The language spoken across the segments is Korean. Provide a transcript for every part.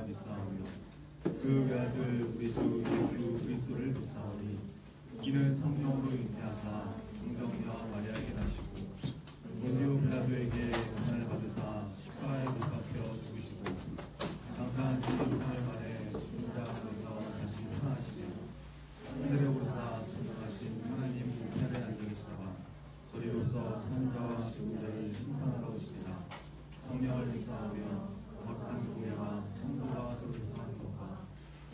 믿사오며 그 외아들 우리 주 예수 그리스도를 믿사오니 이는 성령으로 잉태하사 동정녀 마리아에게 나시고 본디오 빌라도에게 고난을 받으사 십자가에 못 박혀 죽으시고 장사한 지 3일 만에 죽은 자가운데서 다시 살아나시며 하늘에 오르사 전능하신 하나님 우편에 앉아 계시다가 저리로서 사는 자와 죽은 자를 심판하러 오시리라. 성령을 믿사오며 거룩한 교회와 성도가 서로 사는 것과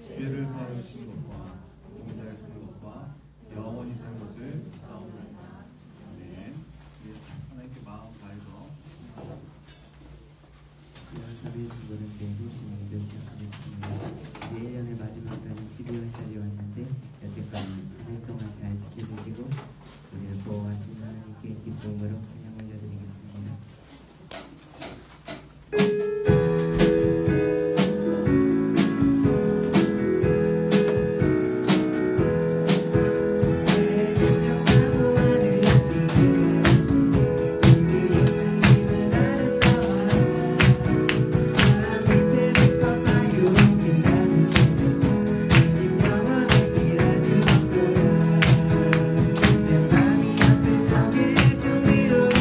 죄를 사하시는 것과 공자를 쓰는 것과 영원히 사는 것을 믿사옵나이다. 아멘. 하나님께 마음 다해서 신앙하겠습니다. 연습의 중고를 배우고 진행도 시작하겠습니다. 이제 1년의 마지막 달인 12월달이 왔는데 여태까지 한 해 동안 잘 지켜주시고 우리를 보호하신 하나님께 기쁨으로 찬양 올려드리겠습니다. 내 맘이 아플 적에 그 위로를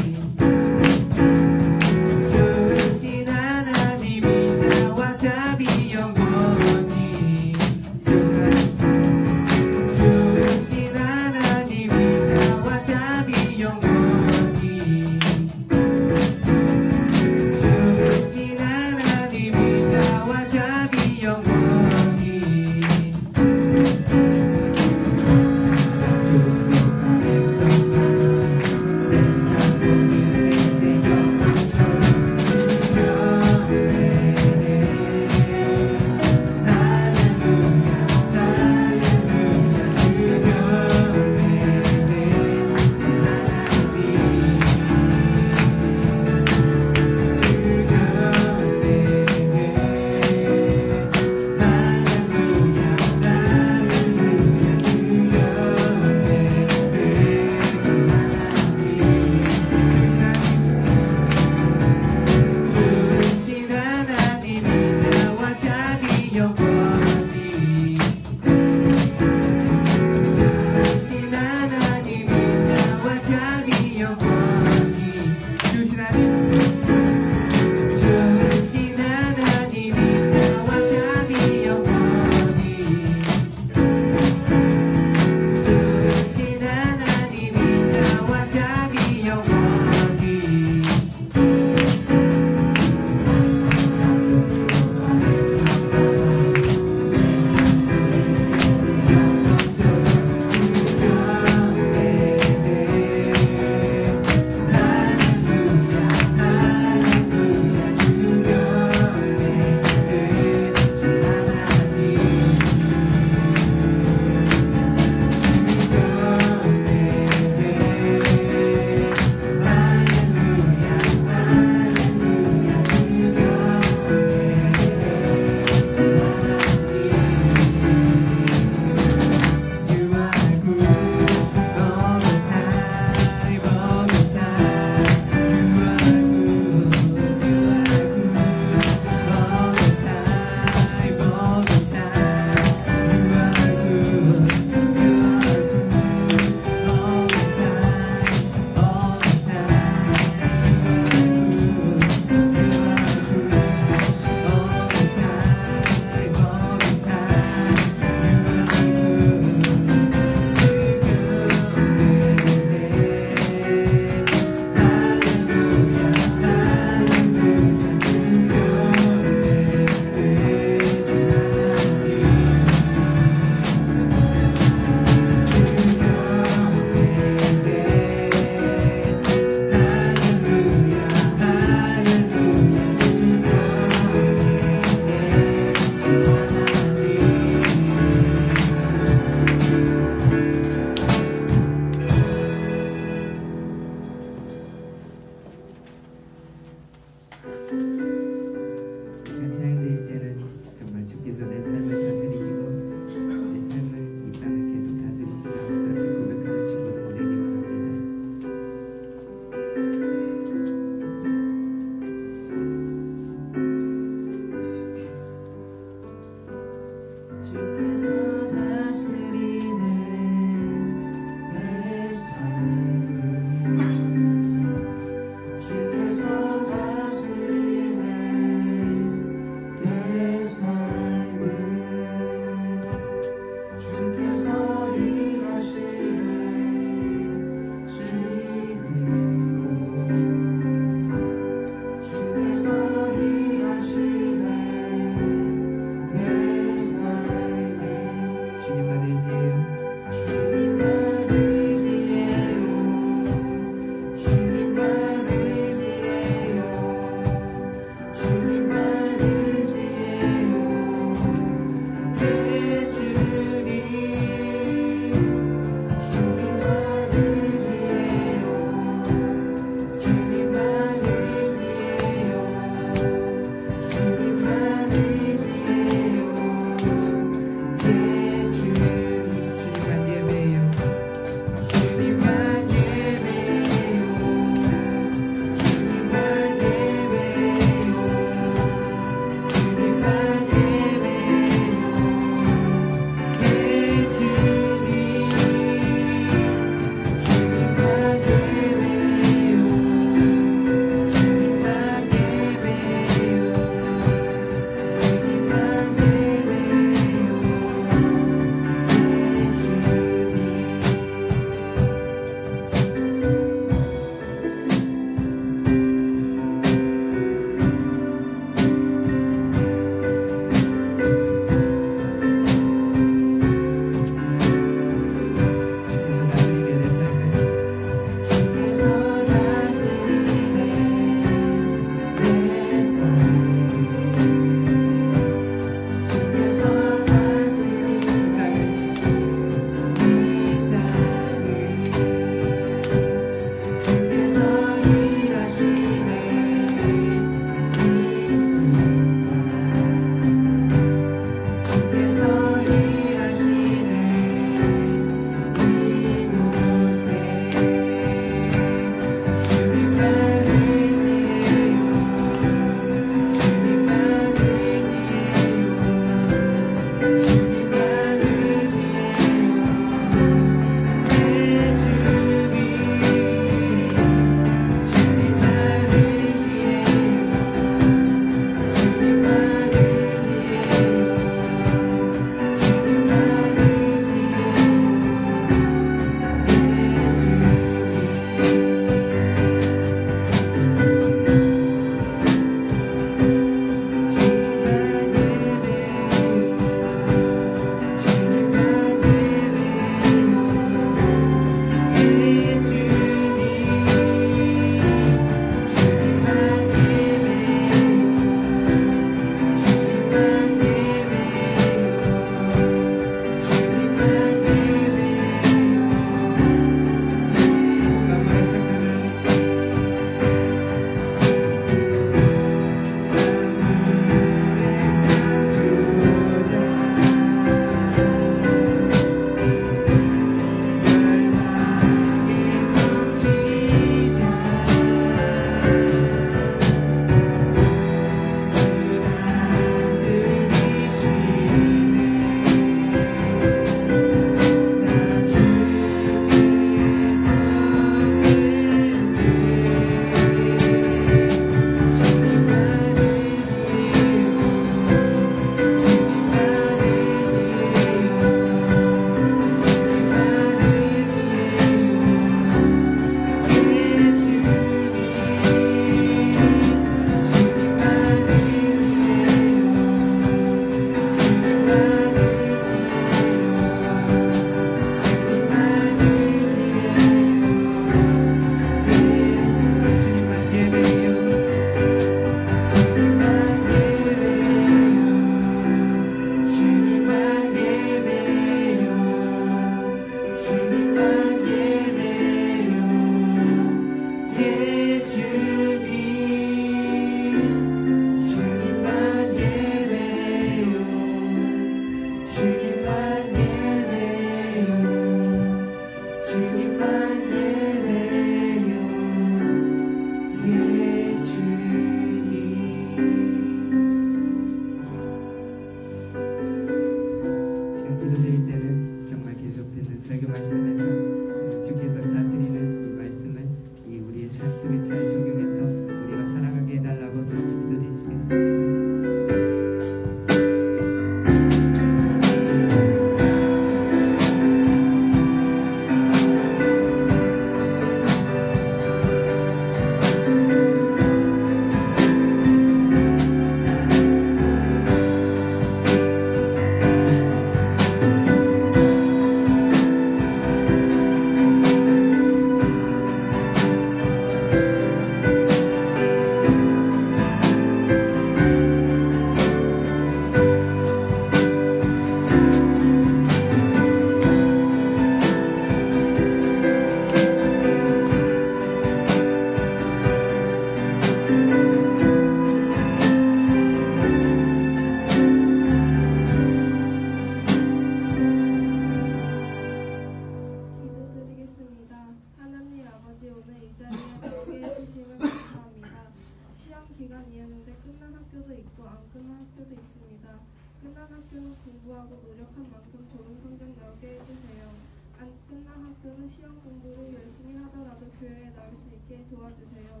기도하고 노력한 만큼 좋은 성적 나오게 해주세요. 안 끝난 학교는 시험 공부를 열심히 하더라도 교회에 나올 수 있게 도와주세요.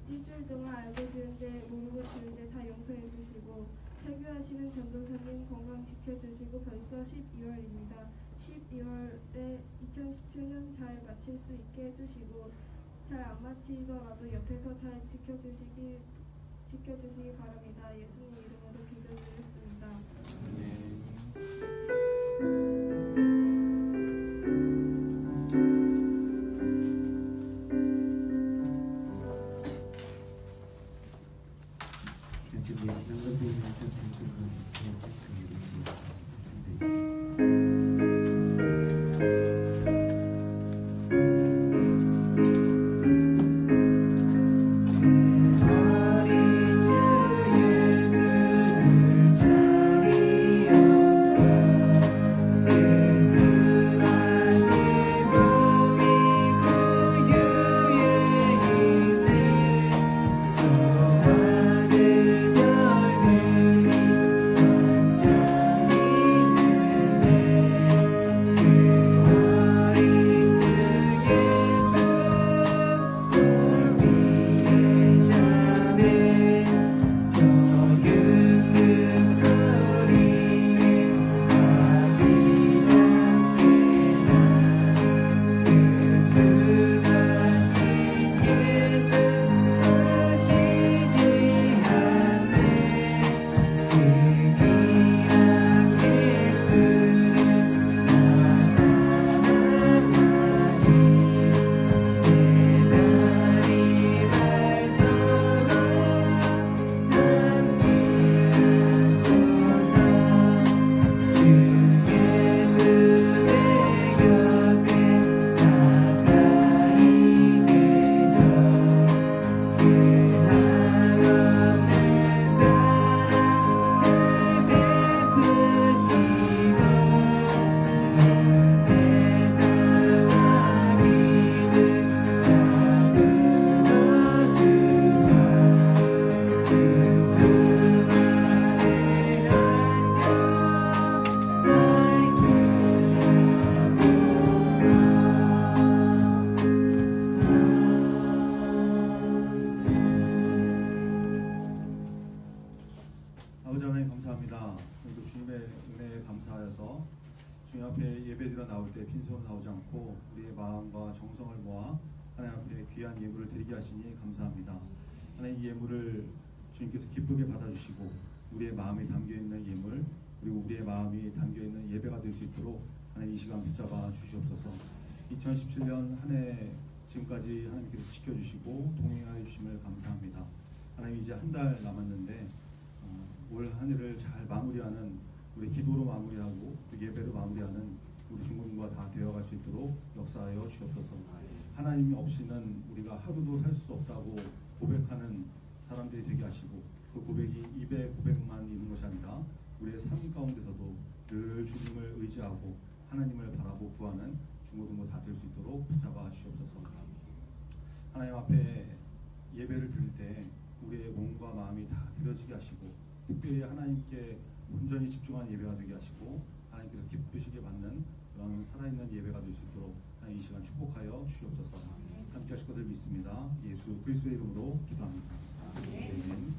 일주일 동안 알고 지은 죄 모르고 지은 죄 다 용서해 주시고 설교하시는 전도사님 건강 지켜주시고 벌써 12월입니다. 12월에 2017년 잘 마칠 수 있게 해주시고 잘 안 마치더라도 옆에서 잘 지켜주시기 바랍니다. 예수님 이름으로 기도드렸습니다. 시간 준비해 신앙으로 드리면서 찬송과 함께 찬송을 드리겠습니다. 찬송 드리시겠습니다. 아버지 하나님 감사합니다. 오늘도 주님의 은혜에 감사하여서 주님 앞에 예배드려 나올 때 빈손으로 나오지 않고 우리의 마음과 정성을 모아 하나님 앞에 귀한 예물을 드리게 하시니 감사합니다. 하나님 이 예물을 주님께서 기쁘게 받아주시고 우리의 마음이 담겨있는 예물 그리고 우리의 마음이 담겨있는 예배가 될 수 있도록 하나님 이 시간 붙잡아 주시옵소서. 2017년 한 해 지금까지 하나님께서 지켜주시고 동행하여 주심을 감사합니다. 하나님 이제 한 달 남았는데 올 한 해를 잘 마무리하는 우리 기도로 마무리하고 예배로 마무리하는 우리 중고등부가 다 되어갈 수 있도록 역사하여 주옵소서. 하나님 없이는 우리가 하루도 살 수 없다고 고백하는 사람들이 되게 하시고 그 고백이 입의 고백만 있는 것이 아니라 우리의 삶 가운데서도 늘 주님을 의지하고 하나님을 바라고 구하는 중고등부 다 될 수 있도록 붙잡아 주옵소서. 하나님 앞에 예배를 드릴 때 우리의 몸과 마음이 다 드려지게 하시고 특별히 하나님께 온전히 집중한 예배가 되게 하시고 하나님께서 기쁘시게 받는 그런 살아있는 예배가 될 수 있도록 하나님 이 시간 축복하여 주시옵소서. 함께 하실 것을 믿습니다. 예수 그리스도의 이름으로 기도합니다. 아멘.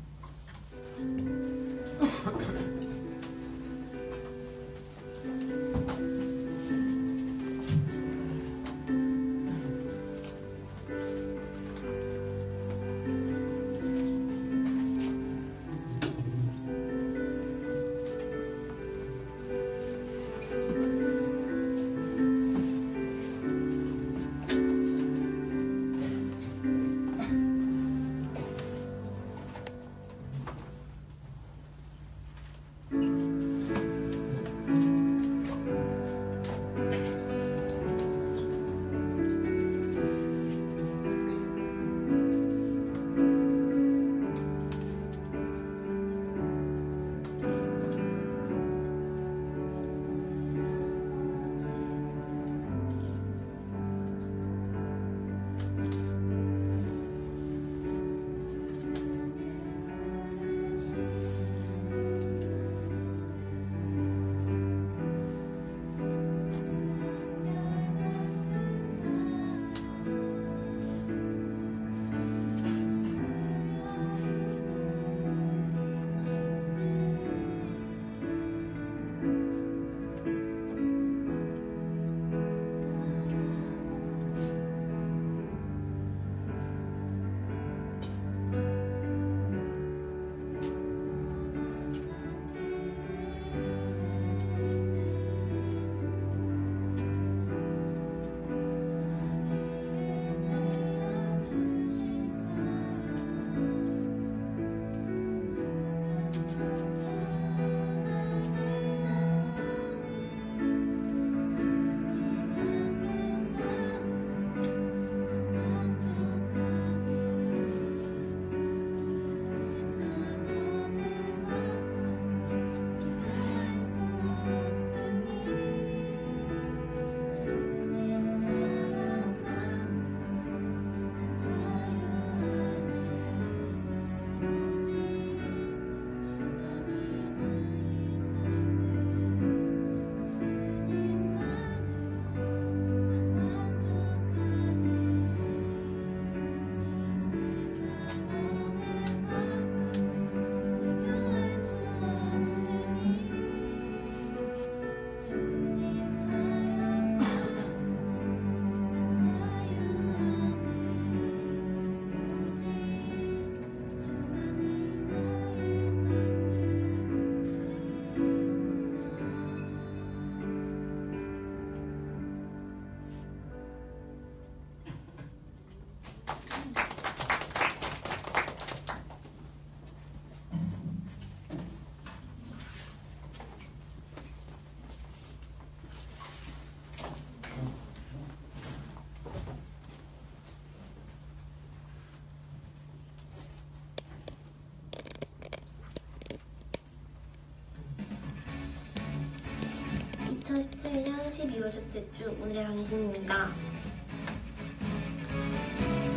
2017년 12월 첫째 주 오늘의 당신입니다.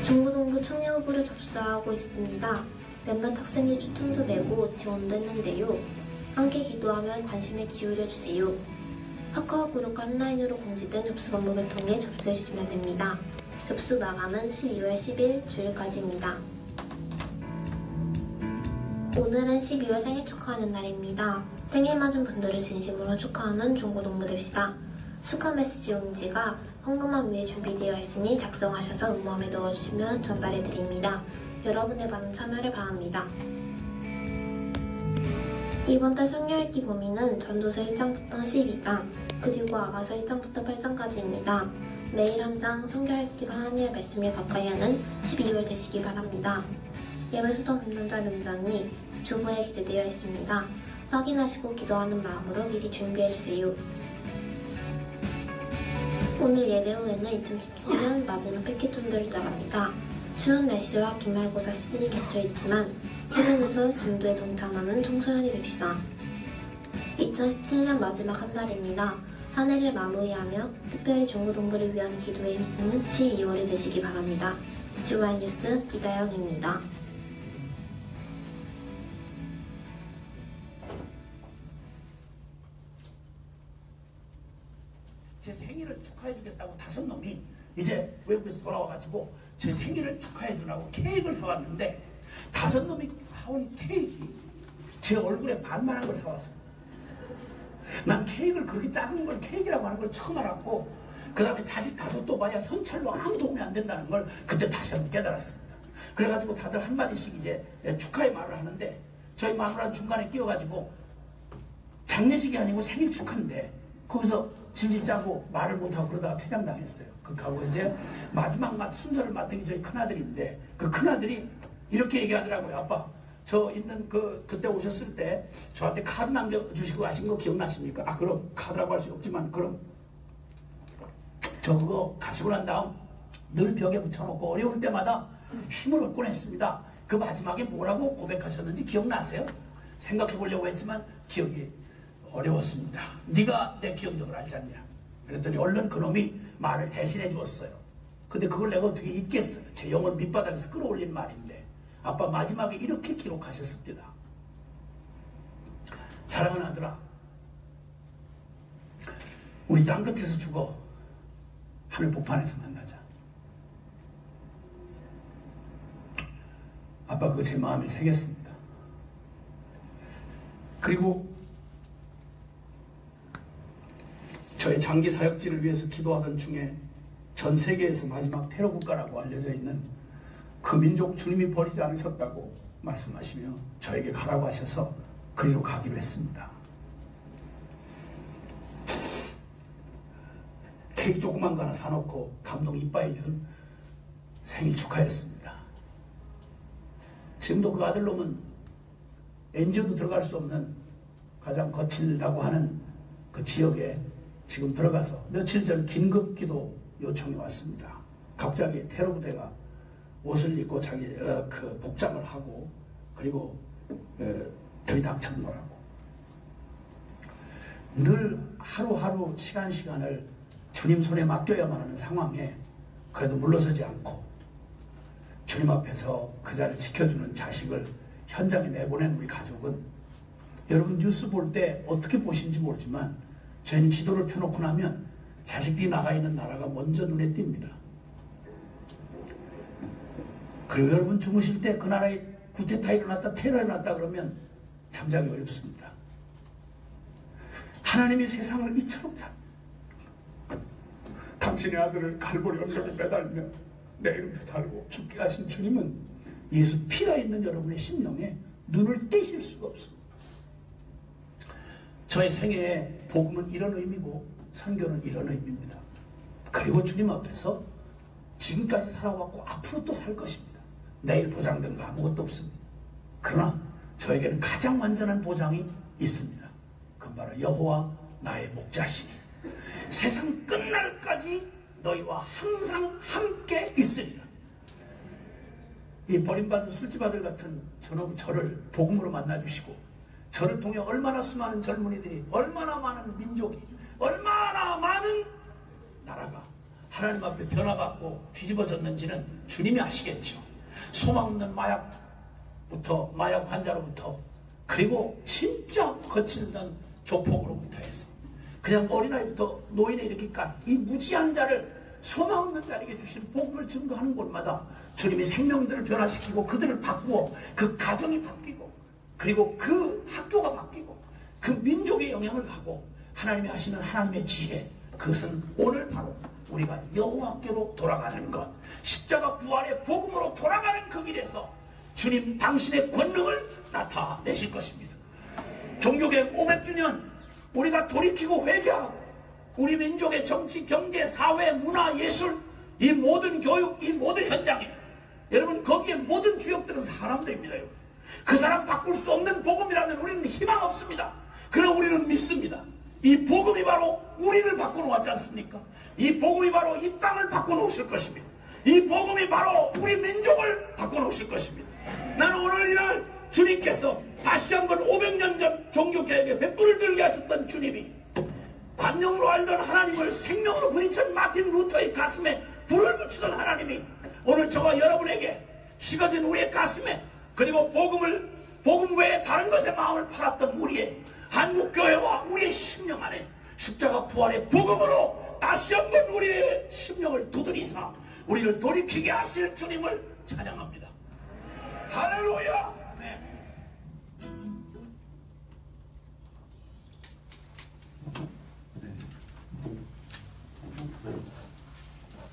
중고등부 총회 후보를 접수하고 있습니다. 몇몇 학생이 추천도 내고 지원도 했는데요. 함께 기도하며 관심을 기울여주세요. 카카오 그룹 온라인으로 공지된 접수 방법을 통해 접수해주시면 됩니다. 접수 마감은 12월 10일 주일까지입니다. 오늘은 12월 생일 축하하는 날입니다. 생일 맞은 분들을 진심으로 축하하는 중고동부 됩시다. 축하 메시지 용지가 현금함 위에 준비되어 있으니 작성하셔서 음모함에 넣어주시면 전달해드립니다. 여러분의 많은 참여를 바랍니다. 이번 달 성경 읽기 범위는 전도서 1장부터 12장, 그리고 아가서 1장부터 8장까지입니다. 매일 한 장 성경 읽기로 하나님의 말씀을 가까이 하는 12월 되시기 바랍니다. 예배 수서 담당자 명단이 주보에 기재되어 있습니다. 확인하시고 기도하는 마음으로 미리 준비해주세요. 오늘 예배 후에는 2017년 마지막 패키톤들을 나갑니다. 추운 날씨와 기말고사 시즌이 겹쳐있지만 해변에서 전도에 동참하는 청소년이 됩시다. 2017년 마지막 한 달입니다. 한 해를 마무리하며 특별히 중고동부를 위한 기도에 힘쓰는 12월이 되시기 바랍니다. 지주와의 뉴스 이다영입니다. 제 생일을 축하해주겠다고 5놈이 이제 외국에서 돌아와가지고 제 생일을 축하해주라고 케이크를 사왔는데 5놈이 사온 케이크 제 얼굴에 반만한 걸 사왔어요. 난 케이크를 그렇게 작은 걸 케이크라고 하는 걸 처음 알았고 그 다음에 자식 5도 봐야 현찰로 아무 도움이 안 된다는 걸 그때 다시 한번 깨달았습니다. 그래가지고 다들 한마디씩 이제 축하의 말을 하는데 저희 마누라 중간에 끼어가지고 장례식이 아니고 생일 축하인데 거기서 질질 짜고 말을 못하고 그러다가 퇴장당했어요. 그하고 이제 마지막 순서를 맡은 게 저희 큰아들인데 그 큰아들이 이렇게 얘기하더라고요. 아빠 저 있는 그때 오셨을 때 저한테 카드 남겨주시고 가신 거 기억나십니까? 아 그럼 카드라고 할 수 없지만 그럼 저 그거 가시고 난 다음 늘 벽에 붙여놓고 어려울 때마다 힘을 얻곤 했습니다. 그 마지막에 뭐라고 고백하셨는지 기억나세요? 생각해 보려고 했지만 기억이 어려웠습니다. 네가 내 기억력을 알지 않냐? 그랬더니 얼른 그놈이 말을 대신해 주었어요. 근데 그걸 내가 어떻게 잊겠어요? 제 영혼 밑바닥에서 끌어올린 말인데 아빠 마지막에 이렇게 기록하셨습니다. 사랑하는 아들아, 우리 땅끝에서 죽어 하늘 복판에서 만나자. 아빠 그거 제 마음에 새겼습니다. 그리고 저의 장기 사역지를 위해서 기도하던 중에 전 세계에서 마지막 테러 국가라고 알려져 있는 그 민족 주님이 버리지 않으셨다고 말씀하시며 저에게 가라고 하셔서 그리로 가기로 했습니다. 케이크 조그만 거 하나 사놓고 감독 이빠이 준 생일 축하했습니다. 지금도 그 아들놈은 NGO도 들어갈 수 없는 가장 거칠다고 하는 그 지역에 지금 들어가서 며칠 전 긴급 기도 요청이 왔습니다. 갑자기 테러 부대가 옷을 입고 자기 그 복장을 하고 그리고 들이닥쳤노라고. 늘 하루하루 시간을 주님 손에 맡겨야만 하는 상황에 그래도 물러서지 않고 주님 앞에서 그 자리를 지켜주는 자식을 현장에 내보낸 우리 가족은 여러분 뉴스 볼 때 어떻게 보시는지 모르지만 저희는 지도를 펴놓고 나면 자식들이 나가 있는 나라가 먼저 눈에 띕니다. 그리고 여러분 주무실 때 그 나라에 쿠데타 일어났다 테러 일어났다 그러면 잠자기 어렵습니다. 하나님이 세상을 이처럼 당신의 아들을 갈보리 언덕에 매달며 내 이름도 달고 죽게 하신 주님은 예수 피가 있는 여러분의 심령에 눈을 떼실 수가 없습니다. 저의 생애의 복음은 이런 의미고 선교는 이런 의미입니다. 그리고 주님 앞에서 지금까지 살아왔고 앞으로 또 살 것입니다. 내일 보장된 거 아무것도 없습니다. 그러나 저에게는 가장 완전한 보장이 있습니다. 그건 바로 여호와 나의 목자시니 세상 끝날까지 너희와 항상 함께 있으리라. 이 버림받은 술집 아들 같은 저를 복음으로 만나주시고 저를 통해 얼마나 수많은 젊은이들이 얼마나 많은 민족이 얼마나 하나님 앞에 변화받고 뒤집어졌는지는 주님이 아시겠죠. 소망 없는 마약부터, 마약 환자로부터, 그리고 진짜 거칠던 조폭으로부터 해서 그냥 어린아이부터 노인에 이르기까지 이 무지한 자를, 소망 없는 자에게 주신 복음을 증거하는 곳마다 주님이 생명들을 변화시키고 그들을 바꾸어 그 가정이 바뀌고, 그리고 그 학교가 바뀌고, 그 민족에 영향을 가고, 하나님이 하시는 하나님의 지혜, 그것은 오늘 바로 우리가 여호와께로 돌아가는 것, 십자가 부활의 복음으로 돌아가는 그 길에서 주님 당신의 권능을 나타내실 것입니다. 종교개혁 500주년 우리가 돌이키고 회개하고, 우리 민족의 정치, 경제, 사회, 문화, 예술, 이 모든 교육, 이 모든 현장에, 여러분 거기에 모든 주역들은 사람들입니다. 여러분. 그 사람 바꿀 수 없는 복음이라면 우리는 희망 없습니다. 그러나 우리는 믿습니다. 이 복음이 바로 우리를 바꿔놓았지 않습니까? 이 복음이 바로 이 땅을 바꿔놓으실 것입니다. 이 복음이 바로 우리 민족을 바꿔놓으실 것입니다. 나는 오늘 이날 주님께서 다시 한번 500년 전 종교개혁에 횃불을 들게 하셨던 주님이 관용으로 알던 하나님을 생명으로 부딪힌 마틴 루터의 가슴에 불을 붙이던 하나님이 오늘 저와 여러분에게 식어진 우리의 가슴에, 그리고 복음 외에 다른 것에 마음을 팔았던 우리의 한국교회와 우리의 심령 안에 십자가 부활의 복음으로 다시 한번 우리의 심령을 두드리사 우리를 돌이키게 하실 주님을 찬양합니다. 할렐루야. 아멘.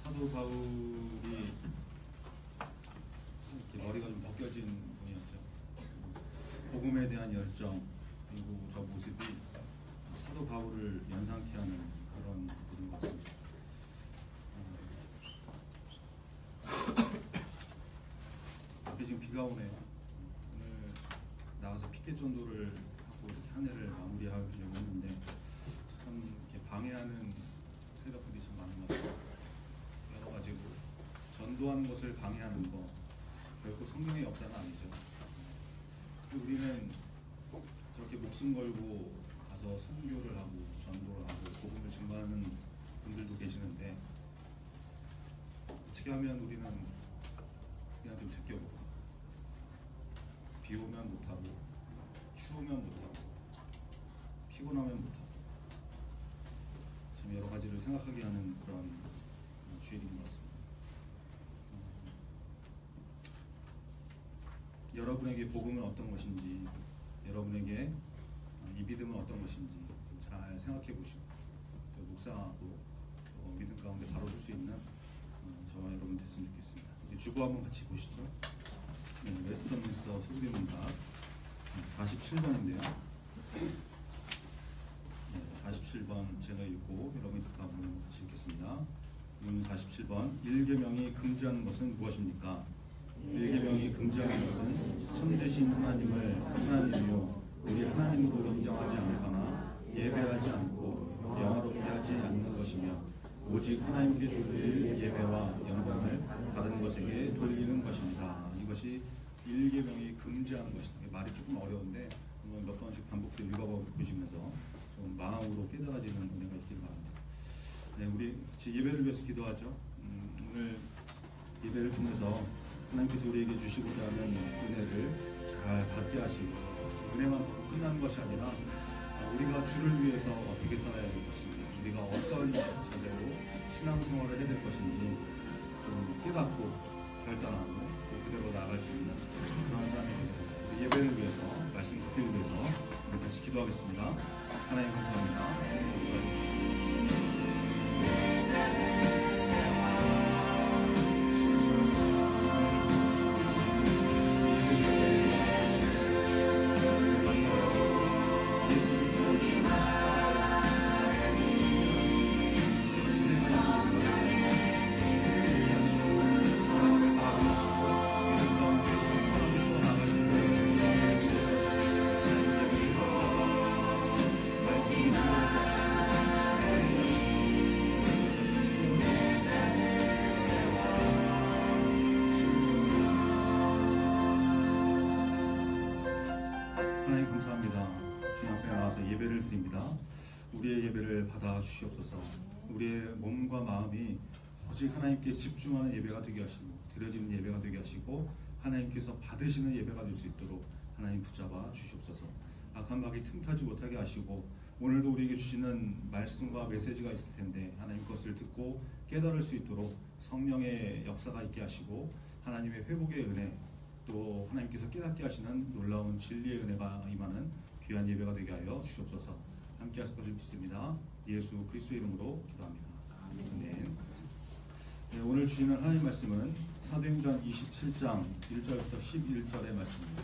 사도 바울이 이렇게 머리가 좀 벗겨진 분이었죠. 복음에 대한 열정, 그리고 저 모습이 사도 바울을 연상케 하는 그런 분인 것 같습니다. 밖에 지금 비가 오네요. 오늘 나가서 피켓 전도를 하고 이렇게 한 해를 마무리하려고 했는데 참 이렇게 방해하는 세력들이 참 많은 것 같아요. 여러 가지고 전도하는 것을 방해하는 거 결코 성경의 역사는 아니죠. 우리는 저렇게 목숨 걸고 가서 선교를 하고 전도를 하고 복음을 증거하는 분들도 계시는데 어떻게 하면 우리는 그냥 좀 제껴보고, 비 오면 못하고, 추우면 못하고, 피곤하면 못하고, 참 여러 가지를 생각하게 하는 그런 주일인 것 같습니다. 여러분에게 복음은 어떤 것인지, 여러분에게 이 믿음은 어떤 것인지 좀 잘 생각해 보시고, 또 묵상하고 믿음 가운데 바로 설 수 있는 저와 여러분 됐으면 좋겠습니다. 우리 주보 한번 같이 보시죠. 네, 웨스턴민스터 소그리문답 47번인데요. 네, 47번 제가 읽고 여러분이 답하면 같이 읽겠습니다. 47번. 1계명이 금지하는 것은 무엇입니까? 1계명이 금지하는 것은 참되신 하나님을 하나님이요 우리 하나님으로 인정하지 않거나 예배하지 않고 영화롭게 하지 않는 것이며 오직 하나님께 돌릴 예배와 영광을 다른 것에게 돌리는 것입니다. 이것이 1계명이 금지하는 것입니다. 말이 조금 어려운데 한번 몇 번씩 반복해서 읽어보시면서 좀 마음으로 깨달아지는 은혜가 있길 바랍니다. 네, 우리 같이 예배를 위해서 기도하죠. 오늘 예배를 통해서 하나님께서 우리에게 주시고자 하는 은혜를 잘 받게 하시고, 은혜만 받고 끝나는 것이 아니라 우리가 주를 위해서 어떻게 살아야 될 것인지, 우리가 어떤 자세로 신앙생활을 해야 될 것인지 좀 깨닫고 결단하고 그대로 나아갈 수 있는 그런 사람이 되세요. 예배를 위해서, 말씀 듣기를 위해서 우리 같이 기도하겠습니다. 하나님 감사합니다. 하나님 감사합니다. 주님 앞에 나와서 예배를 드립니다. 우리의 예배를 받아 주시옵소서. 우리의 몸과 마음이 오직 하나님께 집중하는 예배가 되게 하시고 드려지는 예배가 되게 하시고 하나님께서 받으시는 예배가 될 수 있도록 하나님 붙잡아 주시옵소서. 악한 마귀 틈타지 못하게 하시고 오늘도 우리에게 주시는 말씀과 메시지가 있을 텐데 하나님 것을 듣고 깨달을 수 있도록 성령의 역사가 있게 하시고 하나님의 회복의 은혜 또 하나님께서 깨닫게 하시는 놀라운 진리의 은혜가 임하는 귀한 예배가 되게 하여 주시옵소서. 함께 하실 것을 믿습니다. 예수 그리스도의 이름으로 기도합니다. 아멘. 네, 오늘 주시는 하나님 말씀은 사도행전 27장 1절부터 11절의 말씀입니다.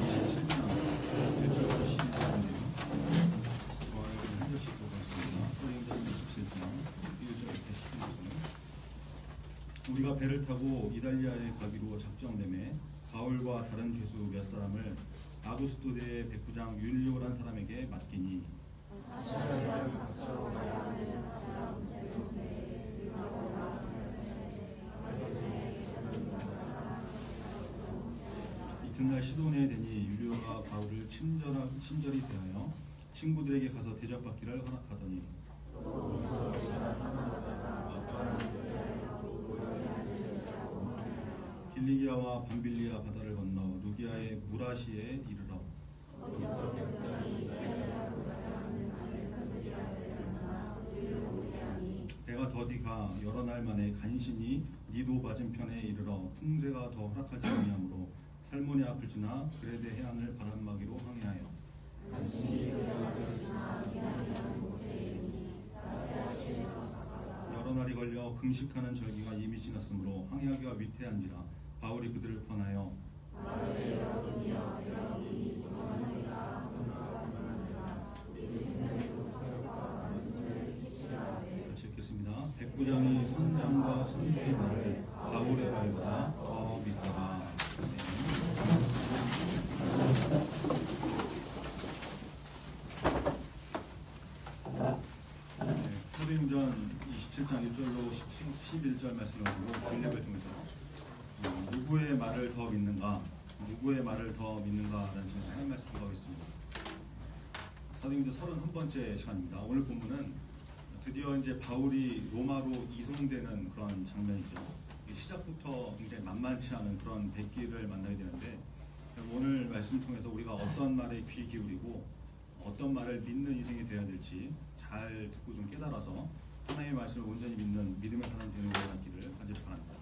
27장 1절부터 11절입니다. 저는 한 절씩 보겠습니다. 사도행전 27장 1절부터 11절. 우리가 배를 타고 이달리아에 가기로 작정되매 바울과 다른 죄수 몇 사람을 아구스도대의 백부장 율리오란 사람에게 맡기니 이튿날 시도네에 되니 율리오가 바울을 친절히 대하여 친구들에게 가서 대접받기를 허락하더니 길리기아와 밤빌리아 바다를 건너 루기아의 무라시에 이르러 배가 더디가 여러 날 만에 간신히 니도 맞은편에 이르러 풍세가 더 허락하지 아니하므로 살모니 앞을 지나 그레데 해안을 바람막이로 항해하여 여러 날이 걸려 금식하는 절기가 이미 지났으므로 항해하기가 위태한지라 바울이 그들을 권하여 같이 읽겠습니다. 백부장이 선장과 선주의 말을 바울의 말보다 더 믿더라. 사도행전 27장 1절로 11절 말씀을 가지고 주일예배를 통해서 누구의 말을 더 믿는가, 누구의 말을 더 믿는가라는 질문에 하나님 말씀 드리겠습니다. 사도행전 31번째 시간입니다. 오늘 본문은 드디어 이제 바울이 로마로 이송되는 그런 장면이죠. 시작부터 굉장히 만만치 않은 그런 백기를 만나게 되는데 오늘 말씀 통해서 우리가 어떤 말에 귀 기울이고 어떤 말을 믿는 인생이 되어야 될지 잘 듣고 좀 깨달아서 하나님의 말씀을 온전히 믿는 믿음의 사람 되는 것 같기를 간절히 바랍니다.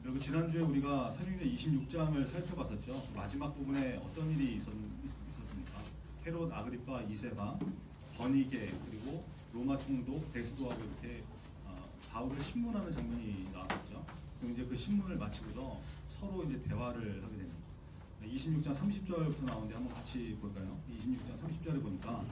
그리고 지난주에 우리가 사도행전 26장을 살펴봤었죠. 마지막 부분에 어떤 일이 있었습니까? 헤롯 아그리파 2세가 버니게 그리고 로마 총독 베스도하고 이렇게 바울을 신문하는 장면이 나왔었죠. 그리고 이제 그 신문을 마치고서 서로 이제 대화를 하게 됩니다. 26장 30절부터 나오는데 한번 같이 볼까요? 26장 30절에 보니까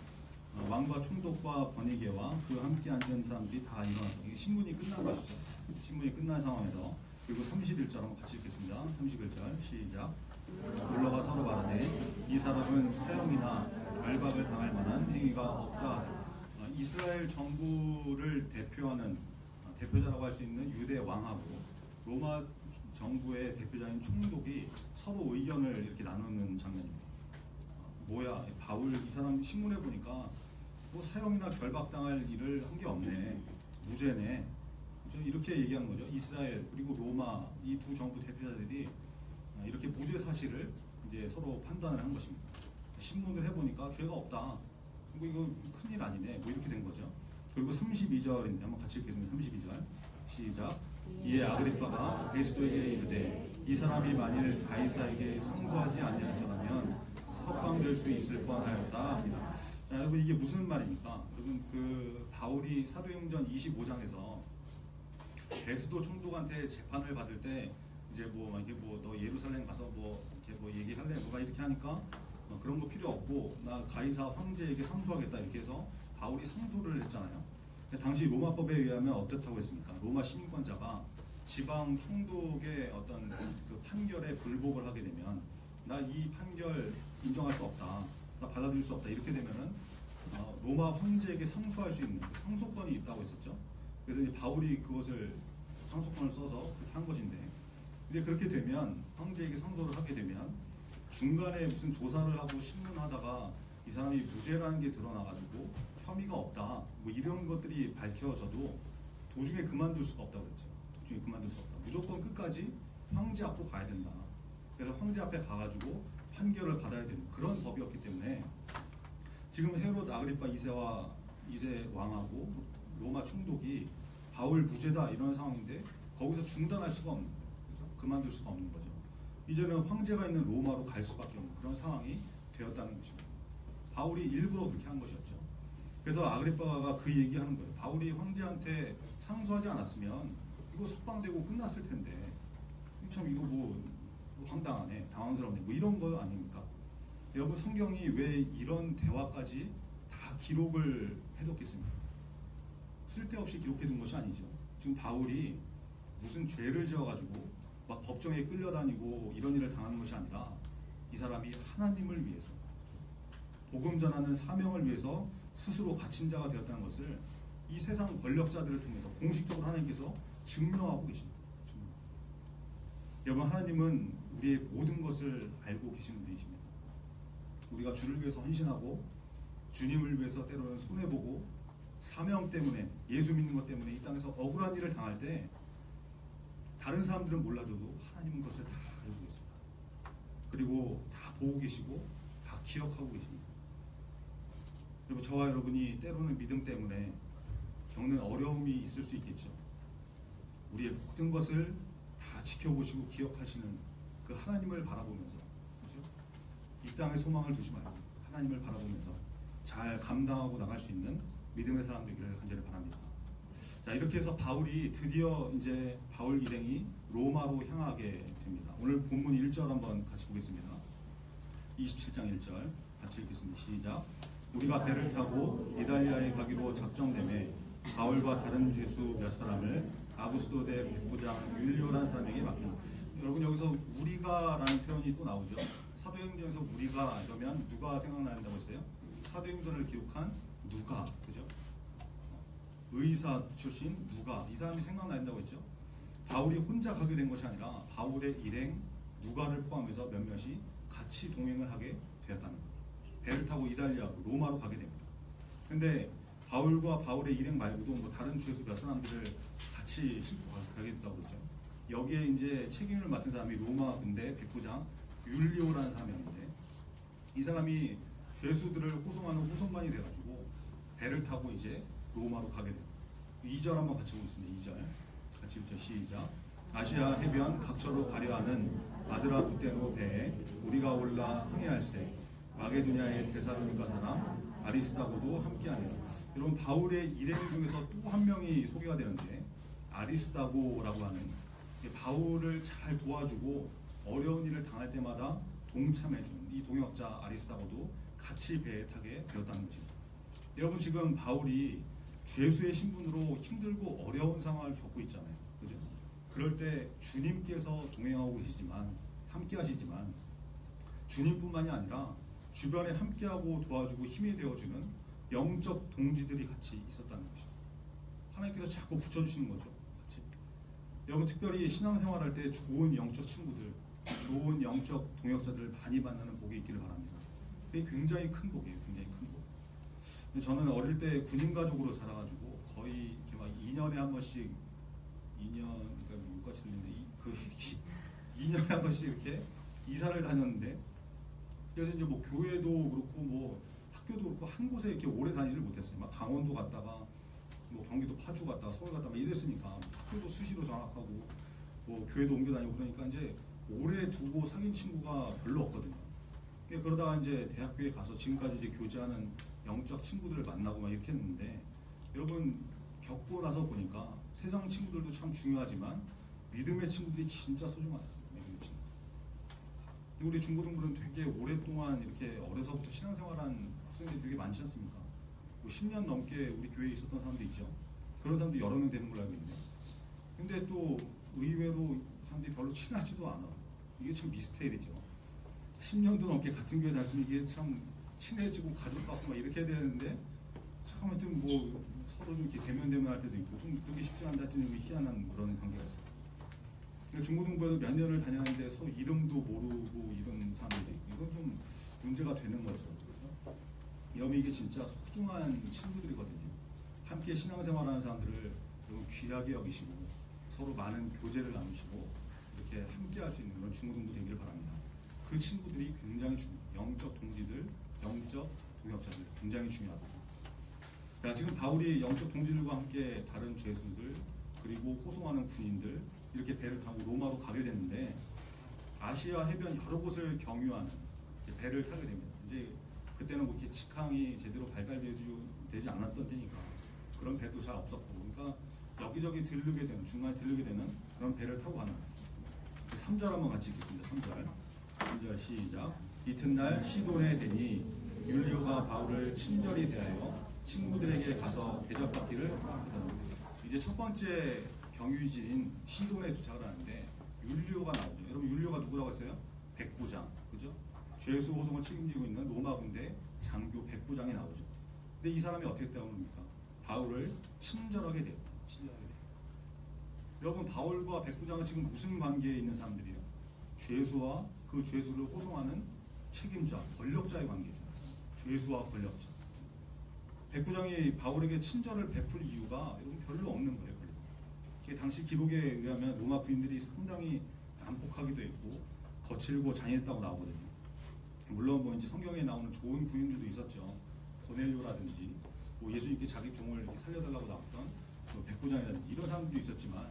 왕과 총독과 버니게와 그 함께 앉은 사람들이 다 일어나서 이게 신문이 끝난 것이죠. 신문이 끝난 상황에서 그리고 31절 한번 같이 읽겠습니다. 31절 시작. 물러가 서로 말하되 이 사람은 사형이나 결박을 당할 만한 행위가 없다. 이스라엘 정부를 대표하는 대표자라고 할 수 있는 유대 왕하고 로마 정부의 대표자인 총독이 서로 의견을 이렇게 나누는 장면입니다. 뭐야, 바울 이 사람 신문에 보니까 뭐 사형이나 결박당할 일을 한 게 없네, 무죄네. 이렇게 얘기하는 거죠. 이스라엘 그리고 로마 이 두 정부 대표자들이 이렇게 무죄 사실을 이제 서로 판단을 한 것입니다. 신문을 해보니까 죄가 없다. 이거 큰일 아니네. 뭐 이렇게 된 거죠. 그리고 32절인데 한번 같이 읽겠습니다. 32절 시작. 이에 아그리빠가 베스도에게 이르되 이 사람이 만일 가이사에게 상소하지 아니하였더라면 석방될 수 있을 뻔하였다 합니다. 자, 여러분 이게 무슨 말입니까? 여러분 그 바울이 사도행전 25장에서 베스도 총독한테 재판을 받을 때 이제 뭐 이게 뭐 너 예루살렘 가서 뭐 이렇게 뭐 얘기할래? 뭐가 이렇게 하니까 그런 거 필요 없고 나 가이사 황제에게 상소하겠다 이렇게 해서 바울이 상소를 했잖아요. 당시 로마법에 의하면 어떻다고 했습니까? 로마 시민권자가 지방 총독의 어떤 그 판결에 불복을 하게 되면 나 이 판결 인정할 수 없다, 나 받아들일 수 없다 이렇게 되면은 로마 황제에게 상소할 수 있는 상소권이 있다고 했었죠. 그래서 이제 바울이 그것을 상소권을 써서 그렇게 한 것인데, 근데 그렇게 되면 황제에게 상소를 하게 되면 중간에 무슨 조사를 하고 신문하다가 이 사람이 무죄라는 게 드러나가지고 혐의가 없다 뭐 이런 것들이 밝혀져도 도중에 그만둘 수가 없다고 그랬죠. 도중에 그만둘 수 없다. 무조건 끝까지 황제 앞으로 가야 된다. 그래서 황제 앞에 가가지고 판결을 받아야 되는 그런 법이었기 때문에 지금 헤롯 아그리파 2세와 2세 왕하고 로마 총독이 바울 무죄다 이런 상황인데 거기서 중단할 수가 없는 거예요. 그렇죠? 그만둘 수가 없는 거죠. 이제는 황제가 있는 로마로 갈 수밖에 없는 그런 상황이 되었다는 것입니다. 바울이 일부러 그렇게 한 것이었죠. 그래서 아그리파가 그 얘기하는 거예요. 바울이 황제한테 상소하지 않았으면 이거 석방되고 끝났을 텐데 참 이거 뭐 황당하네, 당황스럽네, 뭐 이런 거 아닙니까? 여러분 성경이 왜 이런 대화까지 다 기록을 해뒀겠습니까? 쓸데없이 기록해둔 것이 아니죠. 지금 바울이 무슨 죄를 지어가지고 막 법정에 끌려다니고 이런 일을 당하는 것이 아니라 이 사람이 하나님을 위해서 복음 전하는 사명을 위해서 스스로 갇힌 자가 되었다는 것을 이 세상 권력자들을 통해서 공식적으로 하나님께서 증명하고 계십니다. 여러분 하나님은 우리의 모든 것을 알고 계시는 분이십니다. 우리가 주를 위해서 헌신하고 주님을 위해서 때로는 손해보고 사명 때문에 예수 믿는 것 때문에 이 땅에서 억울한 일을 당할 때 다른 사람들은 몰라줘도 하나님은 그것을 다 알고 계십니다. 그리고 다 보고 계시고 다 기억하고 계십니다. 그리고 저와 여러분이 때로는 믿음 때문에 겪는 어려움이 있을 수 있겠죠. 우리의 모든 것을 다 지켜보시고 기억하시는 그 하나님을 바라보면서 그렇죠? 이 땅에 소망을 두지 말고 하나님을 바라보면서 잘 감당하고 나갈 수 있는 믿음의 사람 되기를 간절히 바랍니다. 자, 이렇게 해서 바울이 드디어 이제 바울 일행이 로마로 향하게 됩니다. 오늘 본문 1절 한번 같이 보겠습니다. 27장 1절 같이 읽겠습니다. 시작. 우리가 배를 타고 이달리아에 가기로 작정되매 바울과 다른 죄수 몇 사람을 아구스도대 백부장 율리오라는 사람에게 맡깁니다. 여러분 여기서 우리가라는 표현이 또 나오죠. 사도행전에서 우리가 이러면 누가 생각난다고 했어요? 사도행전을 기록한 누가, 그죠? 의사 출신 누가, 이 사람이 생각난다고 했죠. 바울이 혼자 가게 된 것이 아니라 바울의 일행 누가를 포함해서 몇몇이 같이 동행을 하게 되었다는 거예요. 배를 타고 이달리아 로마로 가게 됩니다. 근데 바울과 바울의 일행 말고도 뭐 다른 죄수 몇 사람들을 같이 싣고 가겠다고 그러죠. 여기에 이제 책임을 맡은 사람이 로마 군대 백부장 율리오라는 사람이었는데 이 사람이 죄수들을 호송하는 호송관이 돼가지고 배를 타고 이제 로마로 가게 돼요. 2절 한번 같이 보겠습니다. 2절 같이 읽죠. 시작. 아시아 해변 각처로 가려 하는 아드라부테노 배에 우리가 올라 항해할세 마게도냐의 데살로니가 사람 아리스다고도 함께하니라. 여러분 바울의 일행 중에서 또 한 명이 소개가 되는데 아리스다고라고 하는 바울을 잘 도와주고 어려운 일을 당할 때마다 동참해준 이 동역자 아리스다고도 같이 배에 타게 되었다는 것입니다. 여러분 지금 바울이 죄수의 신분으로 힘들고 어려운 상황을 겪고 있잖아요. 그죠? 그럴 때 주님께서 동행하고 계시지만 함께 하시지만 주님뿐만이 아니라 주변에 함께하고 도와주고 힘이 되어주는 영적 동지들이 같이 있었다는 것이죠. 하나님께서 자꾸 붙여주시는 거죠. 같이. 여러분 특별히 신앙생활 할 때 좋은 영적 친구들, 좋은 영적 동역자들을 많이 만나는 복이 있기를 바랍니다. 그게 굉장히 큰 복이에요. 굉장히 큰 복. 저는 어릴 때 군인 가족으로 자라가지고 거의 이렇게 막 2년에 한 번씩 2년 그러니까 물가시 들리는데 2년에 한 번씩 이렇게 이사를 다녔는데 그래서 이제 뭐 교회도 그렇고 뭐 학교도 그렇고 한 곳에 이렇게 오래 다니질 못했어요. 막 강원도 갔다가 뭐 경기도 파주 갔다가 서울 갔다가 이랬으니까 학교도 수시로 장학하고 뭐 교회도 옮겨 다니고 그러니까 이제 오래 두고 사귄 친구가 별로 없거든요. 그러다가 이제 대학교에 가서 지금까지 이제 교제하는 영적 친구들을 만나고 막 이렇게 했는데 여러분 겪고 나서 보니까 세상 친구들도 참 중요하지만 믿음의 친구들이 진짜 소중하다. 믿음의 친구. 우리 중고등부는 되게 오랫동안 이렇게 어려서부터 신앙생활한 학생들이 되게 많지 않습니까? 뭐 10년 넘게 우리 교회에 있었던 사람도 있죠. 그런 사람도 여러 명 되는 걸로 알고 있는데 근데 또 의외로 사람들이 별로 친하지도 않아. 이게 참 미스테리죠. 10년도 넘게 같은 교회 다녔으면 이게 참 친해지고 가족 같고 막 이렇게 해야 되는데 참 하여튼 뭐 서로 좀 이렇게 대면 할 때도 있고 좀 그게 쉽지 않다 하여튼 희한한 그런 관계가 있어요. 중고등부에도 몇 년을 다녔는데 서로 이름도 모르고 이런 사람들도 있고 이건 좀 문제가 되는 거죠. 그렇죠? 여러분 이게 진짜 소중한 친구들이거든요. 함께 신앙생활하는 사람들을 여러분 귀하게 여기시고 서로 많은 교제를 나누시고 이렇게 함께 할 수 있는 그런 중고등부 되기를 바랍니다. 그 친구들이 굉장히 중요해요. 영적 동지들, 영적 동역자들 굉장히 중요하다. 자, 지금 바울이 영적 동지들과 함께 다른 죄수들 그리고 호송하는 군인들 이렇게 배를 타고 로마로 가게 됐는데 아시아 해변 여러 곳을 경유하는 배를 타게 됩니다. 이제 그때는 뭐 이렇게 직항이 제대로 발달되지 않았던 때니까 그런 배도 잘 없었고, 그러니까 여기저기 들르게 되는, 중간에 들르게 되는 그런 배를 타고 가는 거예요. 3절 한번 같이 읽겠습니다. 3절 시작. 이튿날 시돈에 되니 율리오가 바울을 친절히 대하여 친구들에게 가서 대접받기를 하더라. 이제 첫 번째 경유지인 시돈에 도착을 하는데 율리오가 나오죠. 여러분 율리오가 누구라고 했어요? 백부장, 그죠? 죄수 호송을 책임지고 있는 로마 군대 장교 백부장이 나오죠. 근데 이 사람이 어떻게 했다고 합니까? 바울을 친절하게 대했다. 친절하게 대했다. 여러분 바울과 백부장은 지금 무슨 관계에 있는 사람들이에요? 죄수와 그 죄수를 호송하는 책임자, 권력자의 관계죠. 죄수와 권력자. 백부장이 바울에게 친절을 베풀 이유가 여러분 별로 없는 거예요. 별로. 당시 기록에 의하면 로마 군인들이 상당히 난폭하기도 했고 거칠고 잔인했다고 나오거든요. 물론 뭐 이제 성경에 나오는 좋은 군인들도 있었죠. 고넬료라든지 뭐 예수님께 자기 종을 이렇게 살려달라고 나왔던 뭐 백부장이라든지 이런 사람들도 있었지만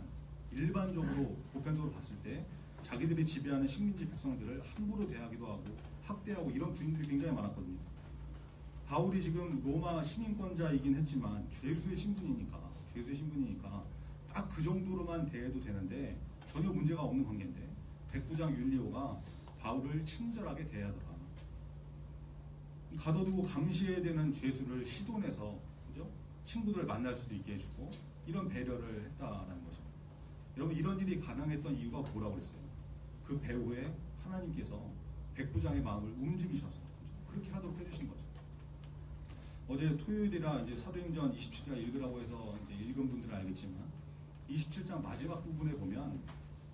일반적으로 보편적으로 봤을 때 자기들이 지배하는 식민지 백성들을 함부로 대하기도 하고 학대하고 이런 군인들이 굉장히 많았거든요. 바울이 지금 로마 시민권자이긴 했지만 죄수의 신분이니까 딱 그 정도로만 대해도 되는데 전혀 문제가 없는 관계인데 백부장 율리오가 바울을 친절하게 대하더라. 가둬두고 감시해야 되는 죄수를 시돈에서 그죠? 친구들을 만날 수도 있게 해주고 이런 배려를 했다라는 거죠. 여러분 이런 일이 가능했던 이유가 뭐라고 그랬어요? 그 배후에 하나님께서 백부장의 마음을 움직이셔서 그렇게 하도록 해주신 거죠. 어제 토요일이라 이제 사도행전 27장 읽으라고 해서 이제 읽은 분들은 알겠지만 27장 마지막 부분에 보면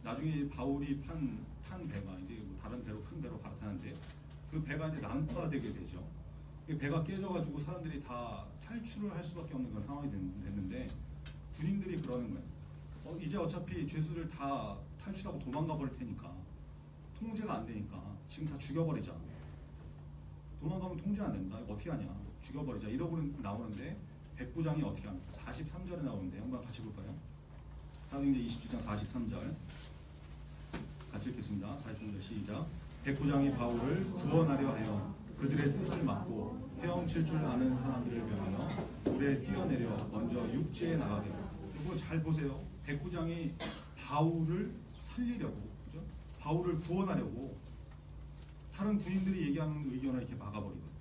나중에 바울이 탄 배가 이제 뭐 다른 배로 큰 배로 갈아타는데 그 배가 이제 난파되게 되죠. 배가 깨져가지고 사람들이 다 탈출을 할 수밖에 없는 그런 상황이 됐는데 군인들이 그러는 거예요. 이제 어차피 죄수를 다 탈출하고 도망가 버릴 테니까 통제가 안 되니까 지금 다 죽여버리자. 도망가면 통제 안 된다. 이거 어떻게 하냐. 죽여버리자. 이러고 나오는데 백부장이 어떻게 합니까? 43절에 나오는데 한번 같이 볼까요? 사도행전 27장 43절 같이 읽겠습니다. 43절 시작. 백부장이 바울을 구원하려 하여 그들의 뜻을 막고 헤엄칠 줄 아는 사람들을 명하여 물에 뛰어내려 먼저 육지에 나가게. 이거 잘 보세요. 백부장이 바울을 살리려고, 그죠? 바울을 구원하려고 다른 군인들이 얘기하는 의견을 이렇게 막아버리거든요.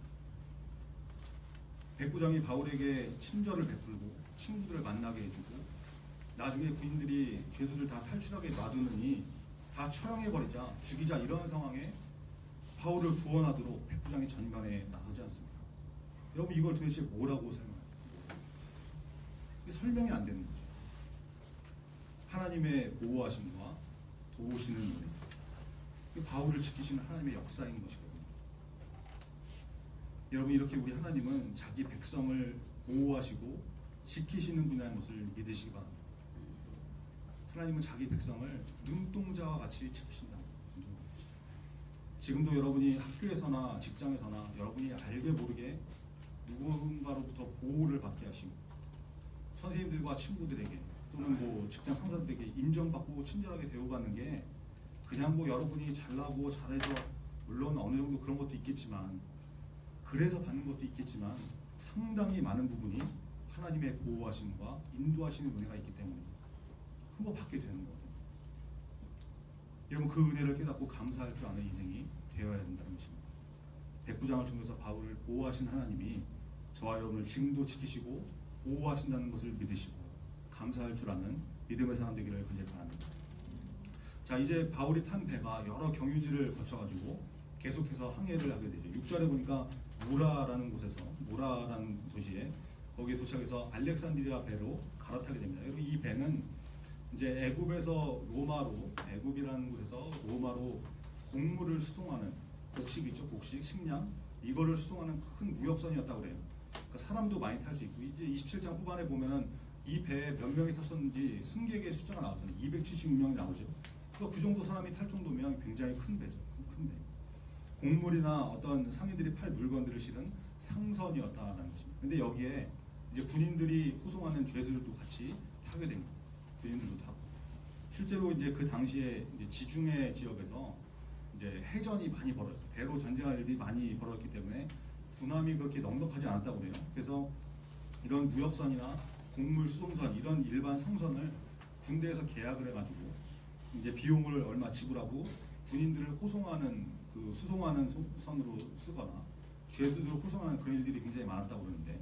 백부장이 바울에게 친절을 베풀고 친구들을 만나게 해주고 나중에 군인들이 죄수들 다 탈출하게 놔두느니 다 처형해버리자, 죽이자 이런 상황에 바울을 구원하도록 백부장이 전면에 나서지 않습니다. 여러분 이걸 도대체 뭐라고 설명해요? 설명이 안 되는 거죠. 하나님의 보호하심과 도우시는 은혜, 바울을 지키시는 하나님의 역사인 것이거든요. 여러분 이렇게 우리 하나님은 자기 백성을 보호하시고 지키시는 분이라는 것을 믿으시기 바랍니다. 하나님은 자기 백성을 눈동자와 같이 지키신다. 지금도 여러분이 학교에서나 직장에서나 여러분이 알게 모르게 누군가로부터 보호를 받게 하시고 선생님들과 친구들에게 또는 뭐 직장 상사들에게 인정받고 친절하게 대우받는 게 그냥 뭐 여러분이 잘나고 잘해서 물론 어느 정도 그런 것도 있겠지만 그래서 받는 것도 있겠지만 상당히 많은 부분이 하나님의 보호하심과 인도하시는 은혜가 있기 때문에 그거 받게 되는 거거든요. 여러분 그 은혜를 깨닫고 감사할 줄 아는 인생이 되어야 된다는 것입니다. 백부장을 통해서 바울을 보호하신 하나님이 저와 여러분을 지금도 지키시고 보호하신다는 것을 믿으시고 감사할 줄 아는 믿음의 사람 되기를 간절히 바랍니다. 자, 이제 바울이 탄 배가 여러 경유지를 거쳐가지고 계속해서 항해를 하게 되죠. 6절에 보니까 무라라는 곳에서, 무라라는 도시에 거기에 도착해서 알렉산드리아 배로 갈아타게 됩니다. 여러분 이 배는 이제 애굽에서 로마로, 애굽이라는 곳에서 로마로 곡물을 수송하는 곡식이죠. 곡식, 식량 이거를 수송하는 큰 무역선이었다고 그래요. 그러니까 사람도 많이 탈 수 있고 이제 27장 후반에 보면은 이 배에 몇 명이 탔었는지 승객의 숫자가 나오잖아요. 276명이 나오죠. 그러니까 그 정도 사람이 탈 정도면 굉장히 큰 배죠. 큰 배. 곡물이나 어떤 상인들이 팔 물건들을 실은 상선이었다라는 것입니다. 근데 여기에 이제 군인들이 호송하는 죄수들도 같이 타게 됩니다. 군인들도 타고. 실제로 이제 그 당시에 이제 지중해 지역에서 이제 해전이 많이 벌어졌어요. 배로 전쟁할 일이 많이 벌어졌기 때문에 군함이 그렇게 넉넉하지 않았다고 그래요. 그래서 이런 무역선이나 곡물 수송선 이런 일반 상선을 군대에서 계약을 해가지고 이제 비용을 얼마 지불하고 군인들을 호송하는 그 수송하는 선으로 쓰거나 죄수들을 호송하는 그런 일들이 굉장히 많았다고 그러는데,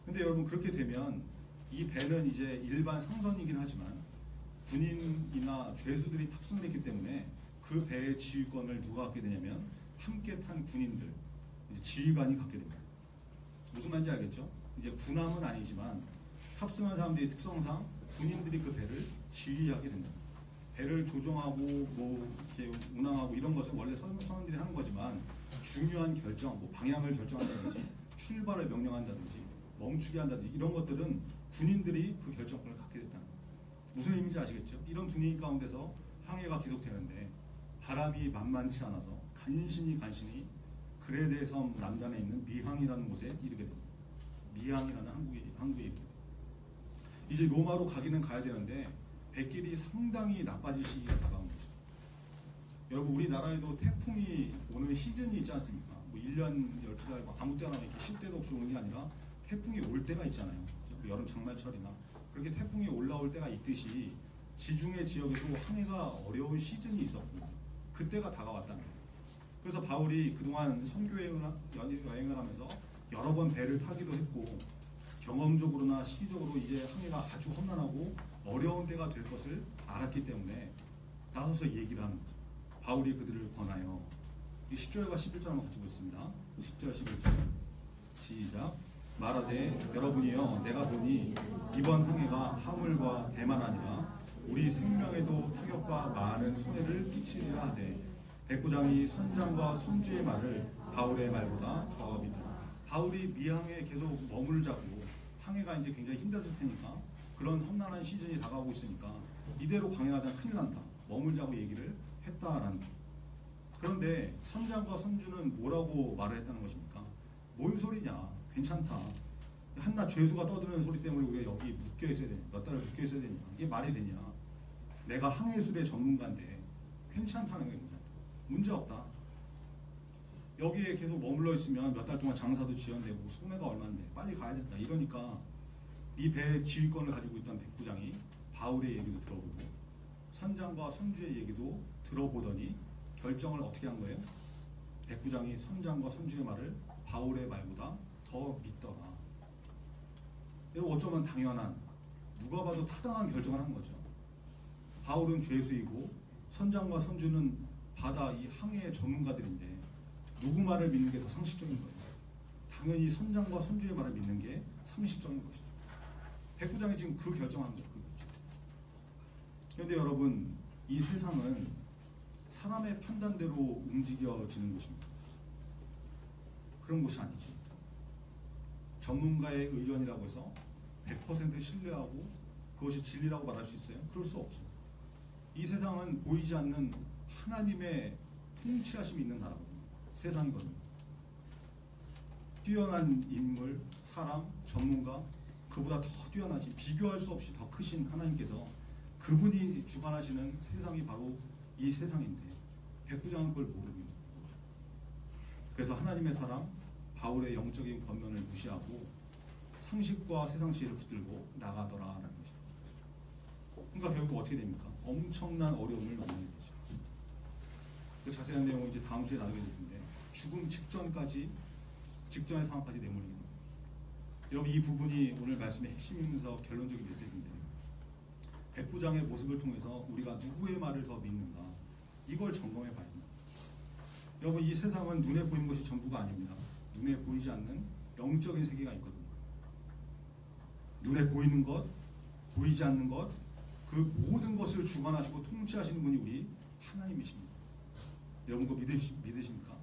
근데 여러분 그렇게 되면 이 배는 이제 일반 상선이긴 하지만 군인이나 죄수들이 탑승을 했기 때문에 그 배의 지휘권을 누가 갖게 되냐면 함께 탄 군인들, 이제 지휘관이 갖게 됩니다. 무슨 말인지 알겠죠? 이제 군함은 아니지만 탑승한 사람들의 특성상 군인들이 그 배를 지휘하게 된다. 배를 조종하고 뭐 이렇게 운항하고 이런 것은 원래 선원들이 하는 거지만 중요한 결정, 뭐 방향을 결정한다든지 출발을 명령한다든지 멈추게 한다든지 이런 것들은 군인들이 그 결정권을 갖게 됐다는 거예요. 무슨 의미인지 아시겠죠? 이런 분위기 가운데서 항해가 계속되는데 바람이 만만치 않아서 간신히 그레데 섬 남단에 있는 미항이라는 곳에 이르게 됩니다. 미항이라는 항구에 이르게 됩니다. 이제 로마로 가기는 가야 되는데 배길이 상당히 나빠질 시기가 다가온 거죠. 여러분 우리나라에도 태풍이 오는 시즌이 있지 않습니까? 뭐 1년 12달 아무 때나 이렇게 10대도 없이 오는 게 아니라 태풍이 올 때가 있잖아요. 그렇죠? 여름 장마철이나 그렇게 태풍이 올라올 때가 있듯이 지중해 지역에도 항해가 어려운 시즌이 있었고 그때가 다가왔다는 거예요. 그래서 바울이 그동안 선교 여행을 하면서 여러 번 배를 타기도 했고 경험적으로나 시기적으로 이제 항해가 아주 험난하고 어려운 때가 될 것을 알았기 때문에 나서서 얘기를 하는 거죠. 바울이 그들을 권하여 10절과 11절 한번 같이 보겠습니다. 10절 11절 시작. 말하되 여러분이여 내가 보니 이번 항해가 화물과 배만 아니라 우리 생명에도 타격과 많은 손해를 끼치리라 하되 백부장이 선장과 선주의 말을 바울의 말보다 더 믿더라. 바울이 미항에 계속 머물자고 항해가 이제 굉장히 힘들어질 테니까 그런 험난한 시즌이 다가오고 있으니까 이대로 광해하자면 큰일 난다. 머물자고 얘기를 했다라는 거예요. 그런데 선장과 선주는 뭐라고 말을 했다는 것입니까? 뭔 소리냐? 괜찮다. 한낱 죄수가 떠드는 소리 때문에 우리가 여기 묶여 있어야 되냐? 몇 달을 묶여 있어야 되냐? 이게 말이 되냐? 내가 항해술의 전문가인데 괜찮다는 게 문제 없다. 여기에 계속 머물러 있으면 몇 달 동안 장사도 지연되고 손해가 얼마인데 빨리 가야 된다. 이러니까 이 배의 지휘권을 가지고 있던 백부장이 바울의 얘기도 들어보고 선장과 선주의 얘기도 들어보더니 결정을 어떻게 한 거예요? 백부장이 선장과 선주의 말을 바울의 말보다 더 믿더라. 어쩌면 당연한, 누가 봐도 타당한 결정을 한 거죠. 바울은 죄수이고 선장과 선주는 바다 이 항해의 전문가들인데 누구 말을 믿는 게 더 상식적인 거예요? 당연히 선장과 선주의 말을 믿는 게 상식적인 것이죠. 백부장이 지금 그 결정한 거죠. 그런데 여러분, 이 세상은 사람의 판단대로 움직여지는 곳입니다. 그런 곳이 아니지. 전문가의 의견이라고 해서 100% 신뢰하고 그것이 진리라고 말할 수 있어요? 그럴 수 없죠. 이 세상은 보이지 않는 하나님의 통치하심이 있는 나라거든요. 세상이거든요. 뛰어난 인물, 사람, 전문가, 그보다 더 뛰어나신, 비교할 수 없이 더 크신 하나님께서 그분이 주관하시는 세상이 바로 이 세상인데 백부장은 그걸 모르고 있는 거죠. 그래서 하나님의 사람 바울의 영적인 권면을 무시하고 상식과 세상 지혜를 붙들고 나가더라라는 것이죠. 그러니까 결국 어떻게 됩니까? 엄청난 어려움을 넘는 거죠. 그 자세한 내용은 이제 다음 주에 나누게 될 텐데 죽음 직전의 상황까지 내몰리게 됩니다. 여러분, 이 부분이 오늘 말씀의 핵심이면서 결론적인 메시지인데 백부장의 모습을 통해서 우리가 누구의 말을 더 믿는가, 이걸 점검해 봐야 합니다. 여러분, 이 세상은 눈에 보이는 것이 전부가 아닙니다. 눈에 보이지 않는 영적인 세계가 있거든요. 눈에 보이는 것, 보이지 않는 것, 그 모든 것을 주관하시고 통치하시는 분이 우리 하나님이십니다. 여러분 그거 믿으십니까?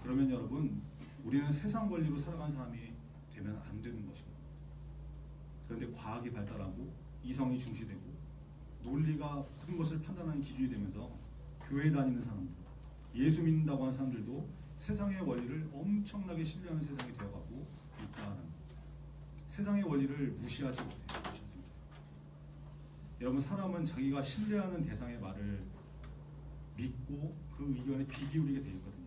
그러면 여러분 우리는 세상 권리로 살아가는 사람이 되면 안 되는 것이거든요. 그런데 과학이 발달하고 이성이 중시되고 논리가 모든 것을 판단하는 기준이 되면서 교회 다니는 사람들, 예수 믿는다고 하는 사람들도 세상의 원리를 엄청나게 신뢰하는 세상이 되어가고 있다는, 세상의 원리를 무시하지 못해요. 여러분, 사람은 자기가 신뢰하는 대상의 말을 믿고 그 의견에 귀 기울이게 되어 있거든요.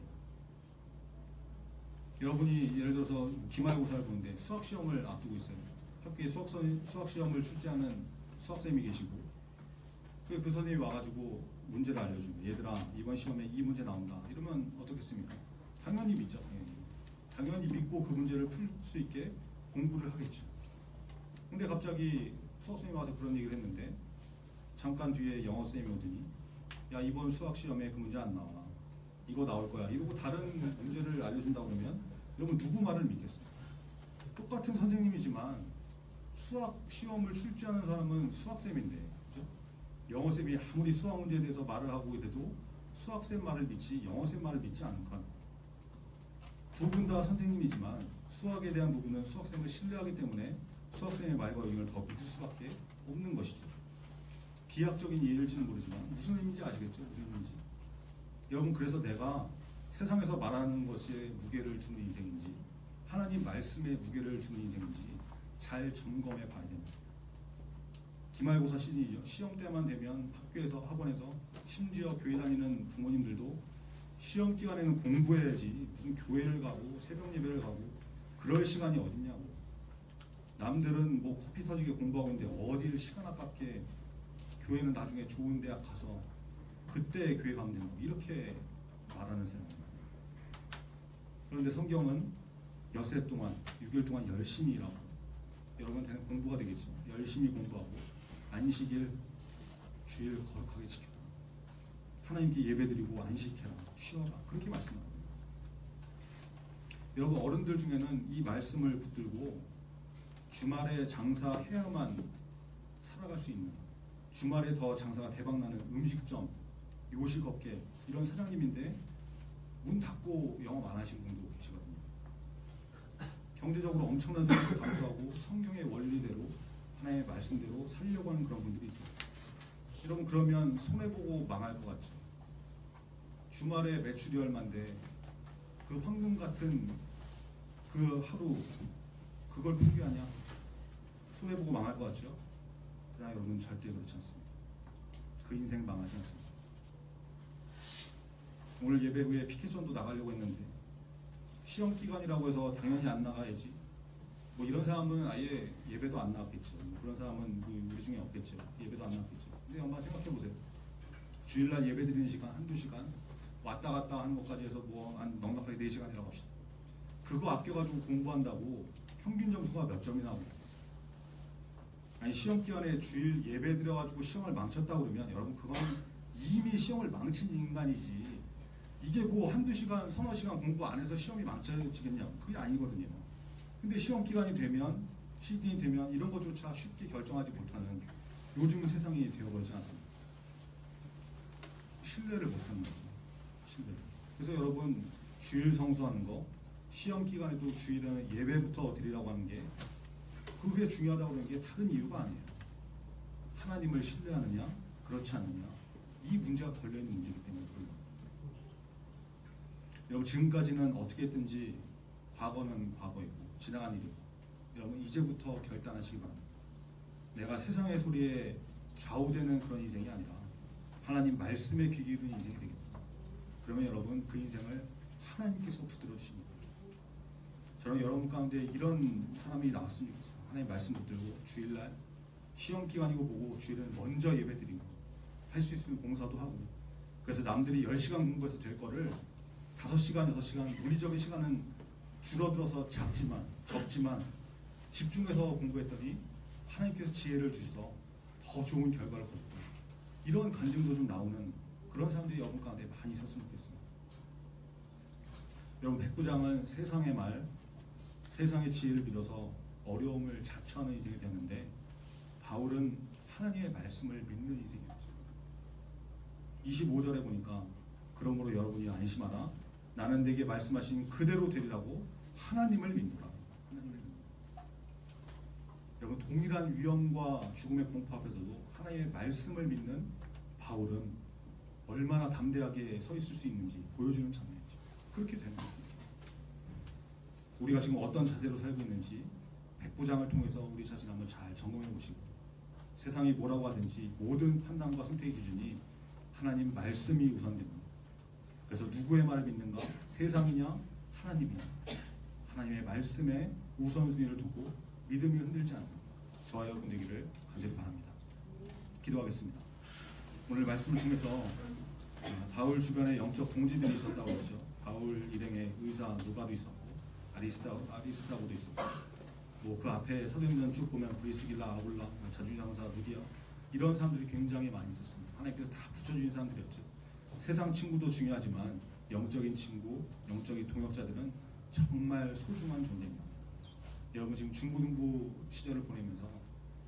여러분이 예를 들어서 기말고사를 보는데 수학 시험을 앞두고 있어요. 학교에 수학 시험을 출제하는 수학생이 계시고 그 선생님이 와가지고 문제를 알려주면, 얘들아 이번 시험에 이 문제 나온다 이러면 어떻겠습니까? 당연히 믿죠. 당연히 믿고 그 문제를 풀 수 있게 공부를 하겠죠. 근데 갑자기 수학생이 와서 그런 얘기를 했는데 잠깐 뒤에 영어쌤이 오더니 야, 이번 수학 시험에 그 문제 안 나와, 이거 나올 거야 이러고 다른 문제를 알려준다고 그러면 여러분 누구 말을 믿겠어요? 똑같은 선생님이지만 수학 시험을 출제하는 사람은 수학쌤인데, 그렇죠? 영어쌤이 아무리 수학 문제에 대해서 말을 하고 이래도 수학쌤 말을 믿지 영어쌤 말을 믿지 않을 거야. 두 분 다 선생님이지만 수학에 대한 부분은 수학쌤을 신뢰하기 때문에 수학생의 말과 의견을 더 믿을 수밖에 없는 것이죠. 비약적인 이해일지는 모르지만 무슨 의미인지 아시겠죠? 무슨 의미인지. 여러분, 그래서 내가 세상에서 말하는 것에 무게를 주는 인생인지 하나님 말씀에 무게를 주는 인생인지 잘 점검해 봐야 됩니다. 기말고사 시즌이죠. 시험 때만 되면 학교에서, 학원에서, 심지어 교회 다니는 부모님들도 시험 기간에는 공부해야지 무슨 교회를 가고 새벽 예배를 가고 그럴 시간이 어딨냐고. 남들은 뭐 코피 터지게 공부하고 있는데 어디를 시간 아깝게, 교회는 나중에 좋은 대학 가서 그때 교회 가면 된다고 이렇게 말하는 사람입니다. 그런데 성경은 엿새 동안 6일 동안 열심히 일하고, 여러분한테는 공부가 되겠죠. 열심히 공부하고 안식일 주일 거룩하게 지켜라, 하나님께 예배드리고 안식해라, 쉬어라, 그렇게 말씀합니다. 여러분, 어른들 중에는 이 말씀을 붙들고 주말에 장사해야만 살아갈 수 있는, 주말에 더 장사가 대박나는 음식점, 요식업계 이런 사장님인데 문 닫고 영업 안 하신 분도 계시거든요. 경제적으로 엄청난 성공을 감수하고 성경의 원리대로 하나님의 말씀대로 살려고 하는 그런 분들이 있어요. 여러분, 그러면 손해보고 망할 것 같죠. 주말에 매출이 얼만데 그 황금 같은 그 하루 그걸 포기하냐? 손해보고 망할 것 같죠? 그러나 여러분, 절대 그렇지 않습니다. 그 인생 망하지 않습니다. 오늘 예배 후에 피켓전도 나가려고 했는데 시험 기간이라고 해서 당연히 안 나가야지, 뭐 이런 사람은 아예 예배도 안 나왔겠죠. 그런 사람은 우리 중에 없겠죠. 예배도 안 나왔겠죠. 근데 한번 생각해보세요. 주일날 예배 드리는 시간 한두 시간 왔다 갔다 하는 것까지 해서 뭐 한 넉넉하게 4시간이라고 합시다. 그거 아껴가지고 공부한다고 평균 점수가 몇 점이 나오겠어요? 아니, 시험 기간에 주일 예배 드려가지고 시험을 망쳤다고 그러면 여러분, 그건 이미 시험을 망친 인간이지, 이게 뭐 한두 시간 서너 시간 공부 안 해서 시험이 망쳐지겠냐? 그게 아니거든요. 근데 시험 기간이 되면, 시즌이 되면 이런 것조차 쉽게 결정하지 못하는 요즘 세상이 되어버리지 않습니까? 신뢰를 못하는 거죠. 신뢰를. 그래서 여러분, 주일 성수하는 거, 시험 기간에도 주일에는 예배부터 드리라고 하는 게, 그게 중요하다고 하는 게 다른 이유가 아니에요. 하나님을 신뢰하느냐 그렇지 않느냐, 이 문제가 걸려있는 문제이기 때문에 그런 겁니다. 여러분, 지금까지는 어떻게 했든지 과거는 과거이고 지나간 일이고, 여러분 이제부터 결단하시기 바랍니다. 내가 세상의 소리에 좌우되는 그런 인생이 아니라 하나님 말씀에 귀 기울이는 인생이 되겠다. 그러면 여러분, 그 인생을 하나님께서 붙들어 주십니다. 저는 여러분 가운데 이런 사람이 나왔으면 좋겠어요. 하나님 말씀 붙들고 주일날 시험 기간이고 뭐고 주일은 먼저 예배드리고 할 수 있으면 봉사도 하고, 그래서 남들이 10시간 공부해서 될 거를 5시간, 6시간, 물리적인 시간은 줄어들어서 적지만 집중해서 공부했더니 하나님께서 지혜를 주셔서 더 좋은 결과를 거두고, 이런 간증도 좀 나오는 그런 사람들이 여러분 가운데 많이 있었으면 좋겠습니다. 여러분, 백부장은 세상의 말, 세상의 지혜를 믿어서 어려움을 자처하는 인생이 되었는데, 바울은 하나님의 말씀을 믿는 인생이었죠. 25절에 보니까 그러므로 여러분이 안심하라. 나는 내게 말씀하신 그대로 되리라고 하나님을 믿노라. 하나님을 믿노라. 여러분, 동일한 위험과 죽음의 공포 앞에서도 하나님의 말씀을 믿는 바울은 얼마나 담대하게 서 있을 수 있는지 보여주는 장면이죠. 그렇게 되는 겁니다. 우리가 지금 어떤 자세로 살고 있는지 백부장을 통해서 우리 자신을 한번 잘 점검해 보시고, 세상이 뭐라고 하든지 모든 판단과 선택의 기준이 하나님 말씀이 우선됩니다. 그래서 누구의 말을 믿는가? 세상이냐 하나님이냐? 하나님의 말씀에 우선순위를 두고 믿음이 흔들지 않는 저와 여러분 되기를 간절히 바랍니다. 기도하겠습니다. 오늘 말씀을 통해서 바울 주변에 영적 동지들이 있었다고 하죠. 바울 일행의 의사 누가도 있었고 아리스다고도 있었고, 뭐 그 앞에 사도행전 쭉 보면 브리스길라, 아굴라, 자주장사, 루디아, 이런 사람들이 굉장히 많이 있었습니다. 하나님께서 다 붙여주신 사람들이었죠. 세상 친구도 중요하지만 영적인 친구, 영적인 동역자들은 정말 소중한 존재입니다. 여러분 지금 중고등부 시절을 보내면서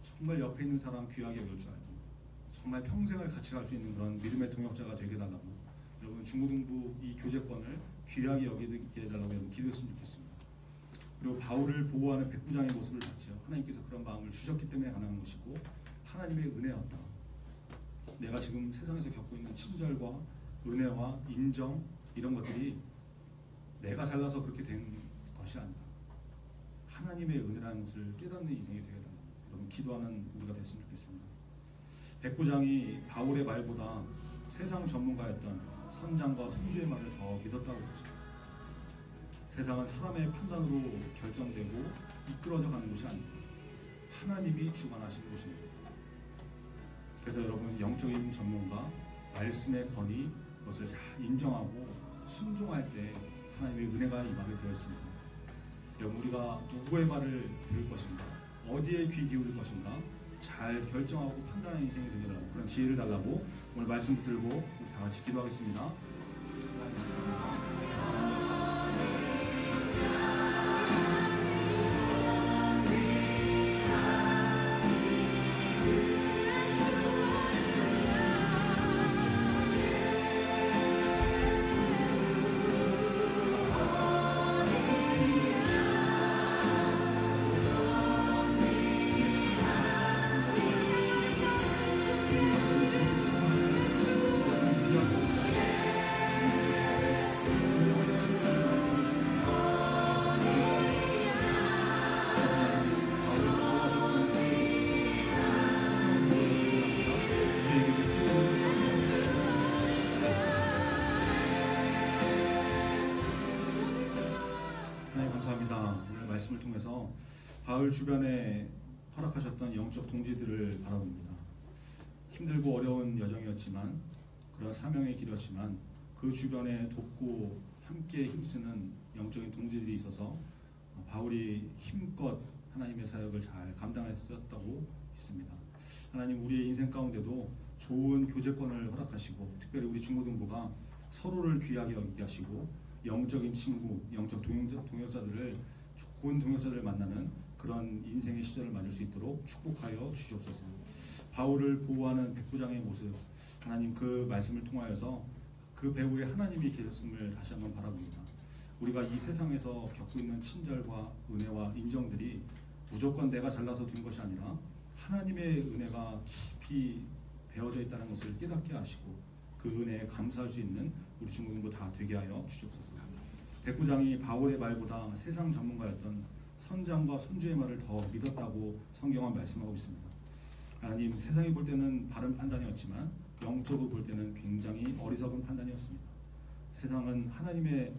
정말 옆에 있는 사람 귀하게 여길 줄 알고 정말 평생을 같이 갈 수 있는 그런 믿음의 동역자가 되게 해달라고, 여러분 중고등부 이 교제권을 귀하게 여기게 해달라고 여러분 기도했으면 좋겠습니다. 그리고 바울을 보호하는 백부장의 모습을 봤죠. 하나님께서 그런 마음을 주셨기 때문에 가능한 것이고 하나님의 은혜였다. 내가 지금 세상에서 겪고 있는 친절과 은혜와 인정, 이런 것들이 내가 잘나서 그렇게 된 것이 아니라 하나님의 은혜라는 것을 깨닫는 인생이 되게 된다. 여러분 기도하는 우리가 됐으면 좋겠습니다. 백부장이 바울의 말보다 세상 전문가였던 선장과 선주의 말을 더 믿었다고 하죠. 세상은 사람의 판단으로 결정되고 이끌어져 가는 것이 아니고 하나님이 주관하시는 것입니다. 그래서 여러분 영적인 전문가, 말씀의 권위, 그것을 잘 인정하고 순종할 때 하나님의 은혜가 임하게 되었습니다. 여러분 우리가 누구의 말을 들을 것인가, 어디에 귀 기울일 것인가 잘 결정하고 판단하는 인생이 되더라고, 그런 지혜를 달라고 오늘 말씀 붙들고 우리 다 같이 기도하겠습니다. 말씀을 통해서 바울 주변에 허락하셨던 영적 동지들을 바라봅니다. 힘들고 어려운 여정이었지만, 그런 사명의 길이었지만 그 주변에 돕고 함께 힘쓰는 영적인 동지들이 있어서 바울이 힘껏 하나님의 사역을 잘 감당했었다고 믿습니다. 하나님 우리의 인생 가운데도 좋은 교제권을 허락하시고, 특별히 우리 중고등부가 서로를 귀하게 여기게 하시고, 영적인 친구, 영적 동역자들을, 좋은 동역자들을 만나는 그런 인생의 시절을 맞을 수 있도록 축복하여 주시옵소서. 바울을 보호하는 백부장의 모습, 하나님 그 말씀을 통하여서 그 배후에 하나님이 계셨음을 다시 한번 바라봅니다. 우리가 이 세상에서 겪고 있는 친절과 은혜와 인정들이 무조건 내가 잘나서 된 것이 아니라 하나님의 은혜가 깊이 배어져 있다는 것을 깨닫게 하시고, 그 은혜에 감사할 수 있는 우리 중고등부 다 되게 하여 주시옵소서. 백부장이 바울의 말보다 세상 전문가였던 선장과 선주의 말을 더 믿었다고 성경은 말씀하고 있습니다. 하나님, 세상이 볼 때는 바른 판단이었지만 영적으로 볼 때는 굉장히 어리석은 판단이었습니다. 세상은 하나님의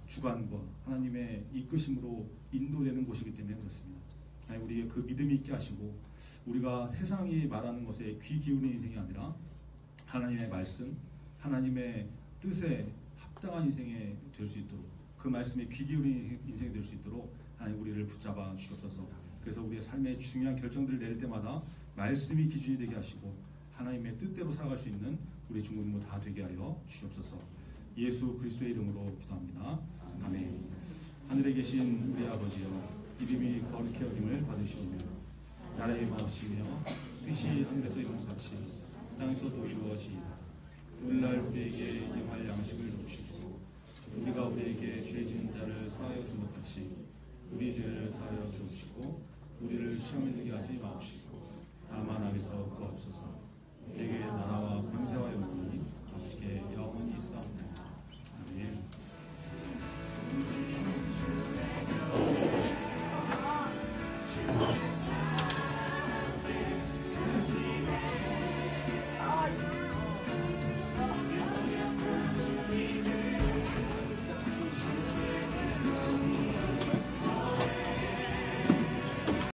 주관과 하나님의 이끄심으로 인도되는 곳이기 때문에 그렇습니다. 하나님, 우리의 그 믿음이 있게 하시고, 우리가 세상이 말하는 것에 귀 기울이는 인생이 아니라 하나님의 말씀, 하나님의 뜻에 합당한 인생이 될 수 있도록, 그 말씀에 귀 기울이는 인생이 될 수 있도록 하나님 우리를 붙잡아 주시옵소서. 그래서 우리의 삶의 중요한 결정들을 내릴 때마다 말씀이 기준이 되게 하시고 하나님의 뜻대로 살아갈 수 있는 우리 중고등부 다 되게 하여 주시옵소서. 예수 그리스도의 이름으로 기도합니다. 아멘. 하늘에 계신 우리 아버지여, 이름이 거룩히 여김을 받으시오며 나라의 마옵시며 뜻이 하늘에서 이룬 것 같이 땅에서도 이루어지이다. 오늘날 우리에게 영할 양식을 주시고 우리가 우리에게 죄 지은 자를 사하여 준 것 같이 우리 죄를 사하여 주옵시고 우리를 시험에 들게 하지 마옵시고 다만 악에서 구하옵소서. 대개 나라와 권세와 영광이 아버지께 영원히 있사옵나이다.